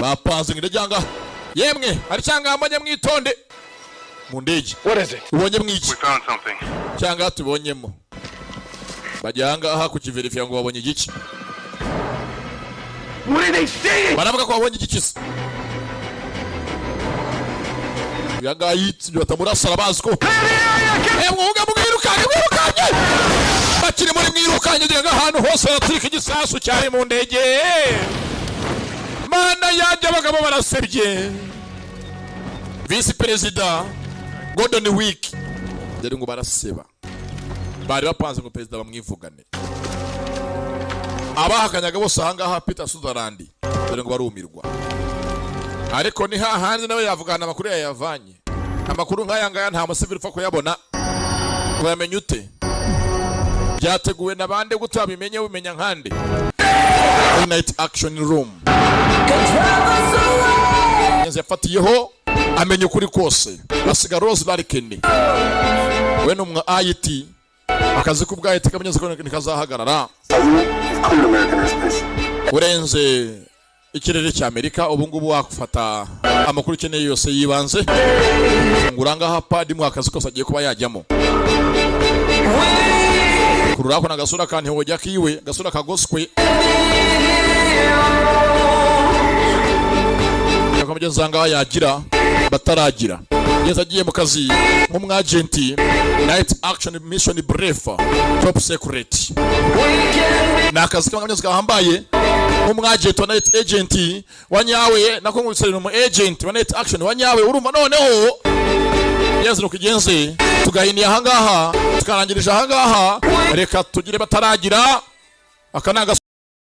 bapanze ngirejanga yemwe ari cyanga mbanye mwitonde mu ndege ubonye mwiki cyanga tubonyemo bajyanga aha kukiverifya ngo babonye igiki baravuga ko babonye igiki yagayitse batamurasara baziko mwuga mwirukanye bakiri muri mwirukanye ngira ahantu hose baturika igisasu cyari mu ndege mana yaje abagabo barasebye vice president Gordon Week dore ngo baraseba bari bapanze ngo president bamwivugane abahakanyaga bose ahangaha Peter Sutherland dore ngo barumirwa ariko ni hahandi nawe yavugana amakuru yayavanye amakuru nk'aya ngaya nta musivili upfa kuyabona uyamenye ute byateguwe nabande gutabimenye bimenya nkande Night Action Room yafatiyeho amenye ukuri kose basiga Rose Larkin we n'umwa IT akazi kubwahite kamenyeze ko nikazahagarara urenze ikirere cya Amerika ubu ngubu wakufata amakuru ukeneye yose yibanze nguranga hapa ndi mu akazi kose agiye kuba yajyamo kururako na gasura kandi hojya kiwe gasura kagoswe yakomeza nganga yagira bataragira yeza agiye mu kazi nk'umwagenti Night Action Mission Brief Top Secret nakazi kamanyeze gahambaye umwagenti wa Night Agent wanyawe nako ngusere mu agent wa Night Action wanyawe urumva noneho yeze no kigenze tugahiniye ahangaha tukarangirije ahangaha reka tugire bataragira akanaga